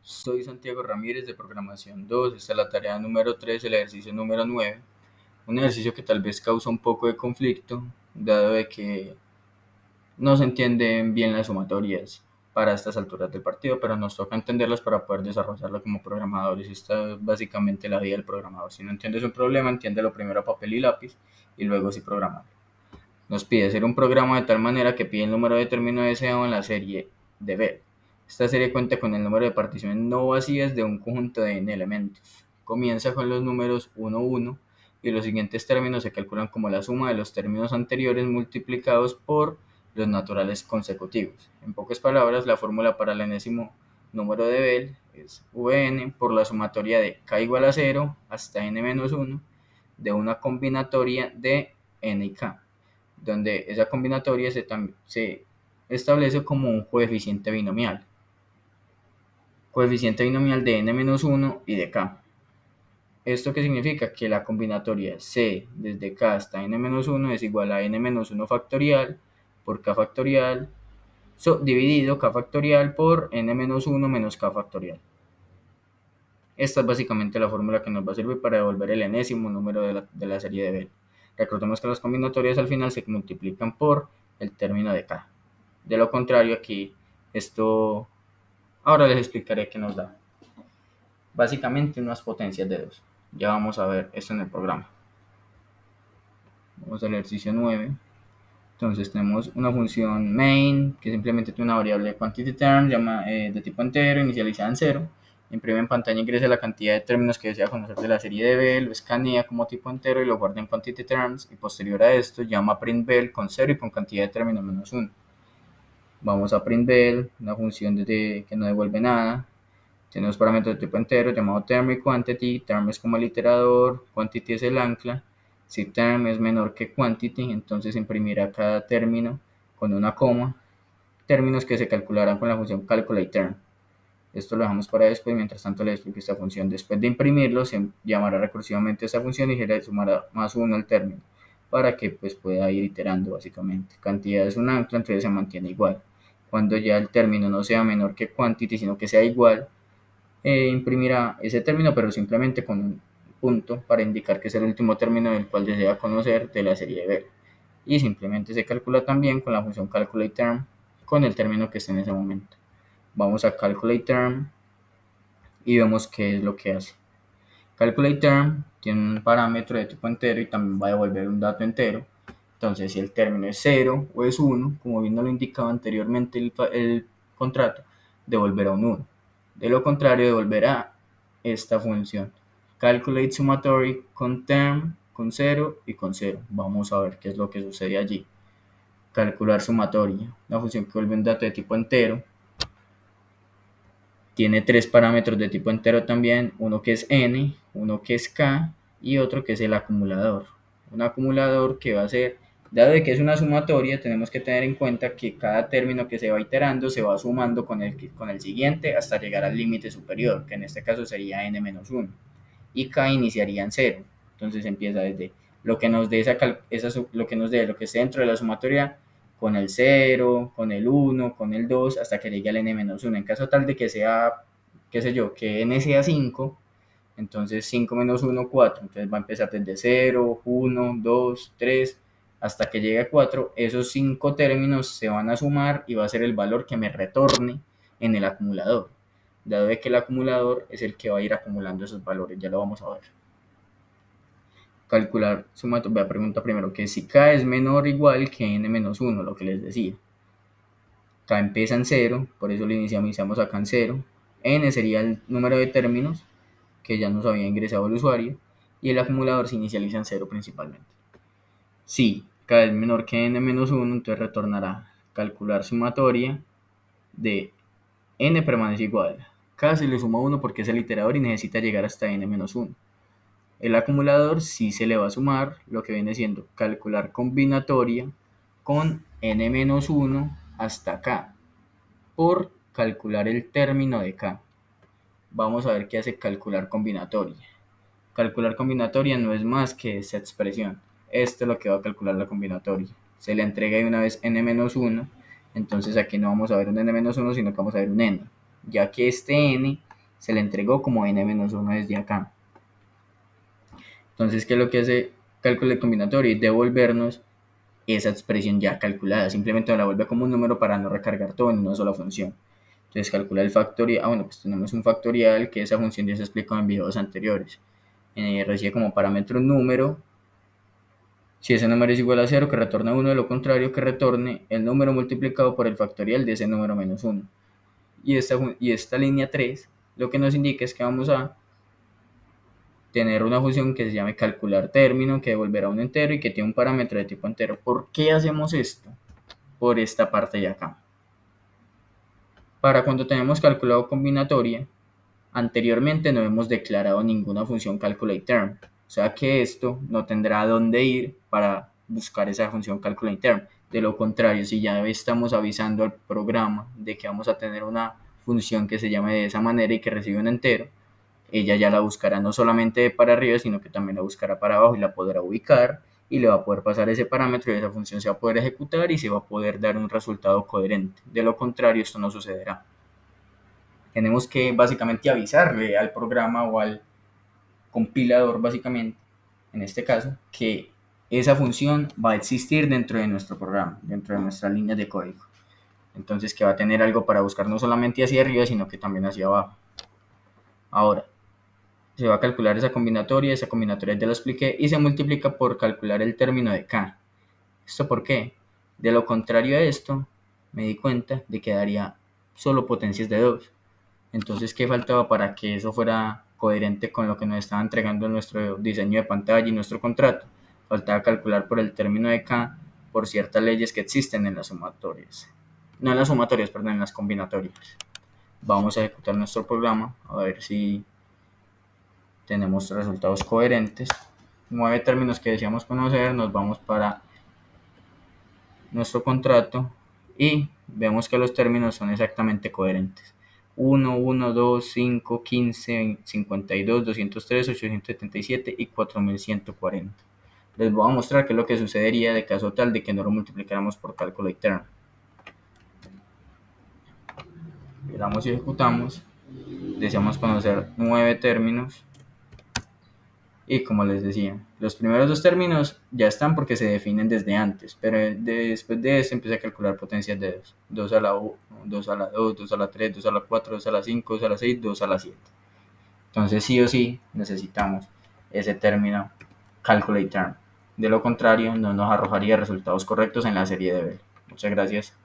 Soy Santiago Ramírez de Programación 2. Esta es la tarea número 3, el ejercicio número 9. Un ejercicio que tal vez causa un poco de conflicto, dado de que no se entienden bien las sumatorias para estas alturas del partido, pero nos toca entenderlas para poder desarrollarlo como programadores. Esta es básicamente la vida del programador. Si no entiendes un problema, entiéndelo primero a papel y lápiz y luego sí programarlo. Nos pide hacer un programa de tal manera que pide el número de términos deseado en la serie de Bell. Esta serie cuenta con el número de particiones no vacías de un conjunto de n elementos. Comienza con los números 1, 1 y los siguientes términos se calculan como la suma de los términos anteriores multiplicados por los naturales consecutivos. En pocas palabras, la fórmula para el enésimo número de Bell es Vn por la sumatoria de k igual a 0 hasta n-1 de una combinatoria de n y k, donde esa combinatoria se establece como un coeficiente binomial de n-1 y de k. ¿Esto qué significa? Que la combinatoria c desde k hasta n-1 es igual a n-1 factorial por k factorial dividido k factorial por n-1 menos k factorial. Esta es básicamente la fórmula que nos va a servir para devolver el enésimo número de la serie de Bell. Recordemos que las combinatorias al final se multiplican por el término de k. De lo contrario, aquí esto, ahora les explicaré qué nos da. Básicamente unas potencias de 2. Ya vamos a ver esto en el programa. Vamos al ejercicio 9. Entonces tenemos una función main que simplemente tiene una variable quantity term de tipo entero inicializada en 0. Imprime en pantalla, ingresa la cantidad de términos que desea conocer de la serie de Bell, lo escanea como tipo entero y lo guarda en quantity terms, y posterior a esto llama print Bell con 0 y con cantidad de términos menos 1. Vamos a print Bell, una función que no devuelve nada. Tenemos parámetros de tipo entero llamado term y quantity. Term es como el iterador, quantity es el ancla. Si term es menor que quantity, entonces imprimirá cada término con una coma. Términos que se calcularán con la función calculateTerm. Esto lo dejamos para después. Mientras tanto les explico esta función. Después de imprimirlo, se llamará recursivamente esta función y se le sumará más 1 al término para que pues pueda ir iterando básicamente. Cantidad es un ancla, entonces se mantiene igual. Cuando ya el término no sea menor que quantity, sino que sea igual, imprimirá ese término, pero simplemente con un punto para indicar que es el último término del cual desea conocer de la serie de Bell. Y simplemente se calcula también con la función calculateTerm con el término que esté en ese momento. Vamos a calculateTerm y vemos qué es lo que hace. CalculateTerm tiene un parámetro de tipo entero y también va a devolver un dato entero. Entonces, si el término es 0 o es 1, como bien nos lo indicaba anteriormente el contrato, devolverá un 1. De lo contrario, devolverá esta función. Calculate summatory con term, con 0 y con 0. Vamos a ver qué es lo que sucede allí. Calcular sumatoria, una función que vuelve un dato de tipo entero. Tiene tres parámetros de tipo entero también, uno que es n, uno que es k y otro que es el acumulador. Un acumulador que va a ser, dado que es una sumatoria, tenemos que tener en cuenta que cada término que se va iterando se va sumando con el siguiente hasta llegar al límite superior, que en este caso sería n-1, y k iniciaría en 0. Entonces empieza desde lo que nos dé lo que esté dentro de la sumatoria con el 0, con el 1, con el 2, hasta que llegue al n-1. En caso tal de que sea, qué sé yo, que n sea 5, entonces 5 menos 1, 4. Entonces va a empezar desde 0, 1, 2, 3, hasta que llegue a 4. Esos 5 términos se van a sumar y va a ser el valor que me retorne en el acumulador. Dado que el acumulador es el que va a ir acumulando esos valores, ya lo vamos a ver. Calcular sumatoria, pregunta primero que si k es menor o igual que n-1, lo que les decía. K empieza en 0, por eso lo iniciamos acá en 0. N sería el número de términos que ya nos había ingresado el usuario, y el acumulador se inicializa en 0 principalmente. Si k es menor que n-1, entonces retornará calcular sumatoria de n permanece igual. K se le suma 1 porque es el iterador y necesita llegar hasta n-1. El acumulador sí se le va a sumar lo que viene siendo calcular combinatoria con n-1 hasta k por calcular el término de k. Vamos a ver qué hace calcular combinatoria. Calcular combinatoria no es más que esta expresión. Esto es lo que va a calcular la combinatoria. Se le entrega de una vez n-1, entonces aquí no vamos a ver un n-1, sino que vamos a ver un n, ya que este n se le entregó como n-1 desde acá. Entonces, ¿qué es lo que hace cálculo combinatorio? Y devolvernos esa expresión ya calculada, simplemente nos la vuelve como un número para no recargar todo en una sola función. Entonces calcula el factorial, bueno, pues tenemos un factorial que esa función ya se ha explicado en videos anteriores. Recibe como parámetro un número, si ese número es igual a 0, que retorna 1, de lo contrario, que retorne el número multiplicado por el factorial de ese número menos 1. Y esta línea 3 lo que nos indica es que vamos a tener una función que se llame calcular término, que devolverá un entero y que tiene un parámetro de tipo entero. ¿Por qué hacemos esto? Por esta parte de acá. Para cuando tenemos calculado combinatoria, anteriormente no hemos declarado ninguna función calculateTerm, o sea que esto no tendrá a dónde ir para buscar esa función calculateTerm. De lo contrario, si ya estamos avisando al programa de que vamos a tener una función que se llame de esa manera y que recibe un entero, ella ya la buscará no solamente para arriba, sino que también la buscará para abajo y la podrá ubicar y le va a poder pasar ese parámetro y esa función se va a poder ejecutar y se va a poder dar un resultado coherente. De lo contrario, esto no sucederá. Tenemos que básicamente avisarle al programa o al compilador, básicamente, en este caso, que esa función va a existir dentro de nuestro programa, dentro de nuestras líneas de código. Entonces, que va a tener algo para buscar no solamente hacia arriba, sino que también hacia abajo. Ahora, se va a calcular esa combinatoria ya lo expliqué, y se multiplica por calcular el término de k. ¿Esto por qué? De lo contrario a esto, me di cuenta de que daría solo potencias de 2. Entonces, ¿qué faltaba para que eso fuera coherente con lo que nos estaba entregando nuestro diseño de pantalla y nuestro contrato? Faltaba calcular por el término de k por ciertas leyes que existen en las sumatorias. No en las sumatorias, perdón, en las combinatorias. Vamos a ejecutar nuestro programa a ver si tenemos resultados coherentes. 9 términos que deseamos conocer, nos vamos para nuestro contrato y vemos que los términos son exactamente coherentes. 1, 1, 2, 5, 15, 52, 203, 877 y 4140. Les voy a mostrar qué es lo que sucedería de caso tal de que no lo multiplicáramos por cálculo interno. Esperamos y ejecutamos. Deseamos conocer 9 términos. Y como les decía, los primeros 2 términos ya están porque se definen desde antes, pero después de eso empieza a calcular potencias de 2. 2 a la 1, 2 a la 2, 2 a la 3, 2 a la 4, 2 a la 5, 2 a la 6, 2 a la 7. Entonces sí o sí necesitamos ese término calculate term. De lo contrario no nos arrojaría resultados correctos en la serie de Bell. Muchas gracias.